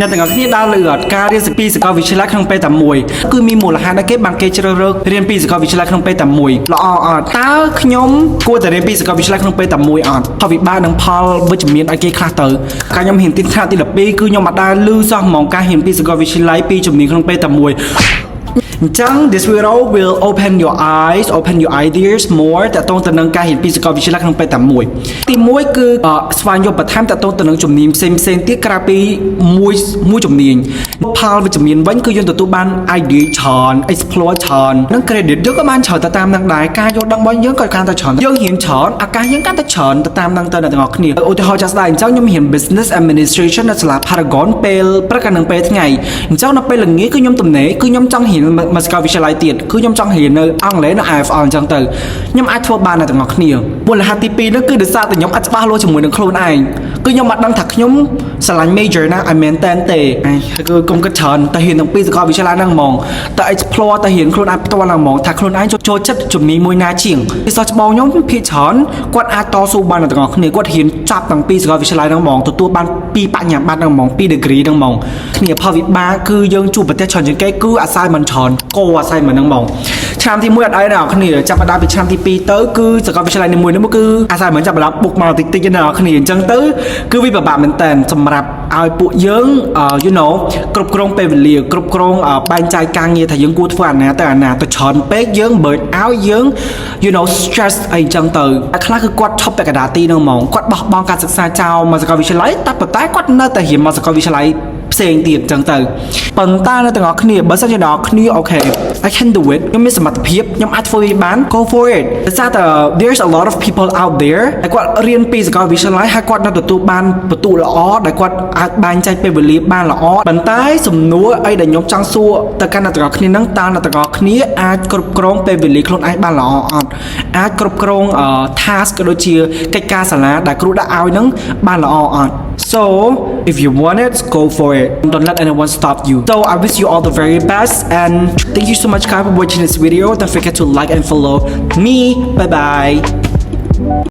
អ្នកទាំងអស់គ្នាដើរលើការរៀនពីសាកលវិទ្យាល័យក្នុងពេលតែមួយគឺមានមូលហេតុណាគេបានគេជ្រើសរើសរៀនពីសាកលវិទ្យាល័យក្នុងពេលតែមួយល្អអត់តើខ្ញុំគួរតែរៀនពីសាកលវិទ្យាល័យក្នុងពេលតែមួយអត់ផលវិបាកនិងផលវិជ្ជមានឲ្យគេខ្លះទៅការខ្ញុំហ៊ានទីថ្នាក់ទី12គឺខ្ញុំអត់ដែលឮសោះហ្មងការហ៊ានពីសាកលវិទ្យាល័យពីជំនាញក្នុងពេលតែមួយអញ្ចឹង this video will open your eyes open your ideas more តើតើទៅនឹងការហ៊ានពីសាកលវិទ្យាល័យក្នុងពេលតែមួយទី1គឺស្វែងយល់បន្ថែមតើតើទៅនឹងជំនាញផ្សេងទៀតក្រៅពីមួយជំនាញផលវិជ្ជមានវិញគឺយើងទទួលបាន idea ច្រើន explore ច្រើននិង credit យើងក៏បានច្រើនទៅតាមនឹងដែរការយល់ដឹងរបស់យើងក៏កាន់តែច្រើនយើងហ៊ានច្រើនឱកាសយើងកាន់តែច្រើនទៅតាមនឹងទៅអ្នកទាំងអស់គ្នាឧទាហរណ៍ចាស់ស្ដែងអញ្ចឹងខ្ញុំហ៊ាន business administration នៅសាលា Paragon ពេលព្រឹកនិងពេលថ្ងៃអញ្ចឹងនៅពេលល្ងាចគឺខ្ញុំទំនេរគឺខ្ញុំចង់ហ៊ានមកសាកលវិទ្យាល័យទៀតគឺខ្ញុំចង់រៀននៅអង់គ្លេសនៅ IFL អញ្ចឹងទៅខ្ញុំអាចធ្វើបានទាំងអស់គ្នាមូលហេតុទី2នោះគឺដោយសារតែខ្ញុំអត់ច្បាស់លាស់ជាមួយនឹងខ្លួនឯងគឺខ្ញុំអត់ដឹងថាខ្ញុំស្រឡាញ់ major ណាឲ្យមែនតែនទេគឺកុំគិតច្រើនតែហ៊ានទាំងពីរសាកលវិទ្យាល័យហ្នឹងហ្មងតែ explore តែហ៊ានខ្លួនឯងផ្ទាល់ហ្នឹងហ្មងថាខ្លួនឯងចូលចិត្តជំនាញមួយណាជាងពីសិស្សច្បងខ្ញុំភាគច្រើនគាត់អាចតស៊ូបានទាំងអស់គ្នាគាត់ហ៊ានចាប់ទាំងពីរសាកលវិទ្យាល័យហ្នឹងហ្មងទទួលបានពីបញ្ញាបត្រហ្នឹងហ្មងពី degree ហ្នឹងហ្មងគ្នាផលវិបាកគឺយើងជួបប្រទេសច្រើនជាងគេគឺអាស្រ័យមិនច្រើនគោអាស្រ័យមិនហ្នឹងហ្មងឆ្នាំទី1អត់អីដល់គ្នាចាប់ផ្ដើមពីឆ្នាំទី2ទៅគឺសាកលវិទ្យាល័យនីមួយៗគឺអាស្រ័យមិនចាប់ផ្ដើមបុកមកតិចៗដល់គ្នាអញ្ចឹងទៅគឺវាពិបាកមែនតើសម្រាប់ឲ្យពួកយើង you know គ្រប់គ្រងពេលវេលាគ្រប់គ្រងបែងចែកការងារថាយើងគួរធ្វើអាណាទៅអាណាទៅច្រើនពេកយើង burn out យើង you know stress អីចឹងទៅខ្លះគឺគាត់ឈប់ពាក់កណ្ដាលទីហ្នឹងហ្មងគាត់បោះបង់ការសិក្សាចោលមកសាកលវិទ្យាល័យតែប៉ុន្តែគាត់នៅតែរៀនមកសាកលវិទ្យាល័យផ្សេងទៀតចឹងទៅប៉ុន្តែអ្នកទាំងអស់គ្នាបើសិនជាអ្នកគ្នាអូខេ I can do it ខ្ញុំមានសមត្ថភាពខ្ញុំអាចធ្វើវាបាន go for it ដោយសារតែ there's a lot of people out there ដែលគាត់រៀនពីសាកលវិទ្យាល័យហើយគាត់នៅទទួលបានបន្ទុកល្អដែលគាត់អាចបែងចែកពេលវេលាបានល្អប៉ុន្តែសំណួរអីដែលខ្ញុំចង់សួរទៅកាន់អ្នកទាំងអស់គ្នាហ្នឹងតើអ្នកទាំងអស់គ្នាអាចគ្រប់គ្រងពេលវេលាខ្លួនឯងបានល្អអត់អាចគ្រប់គ្រង task ក៏ដូចជាកិច្ចការសាលាដែលគ្រូដាក់ឲ្យហ្នឹងបានល្អអត់ so if you want it go for it don't let anyone stop you so I wish you all the very best and thank you so much guys for watching this video don't forget to like and follow me bye bye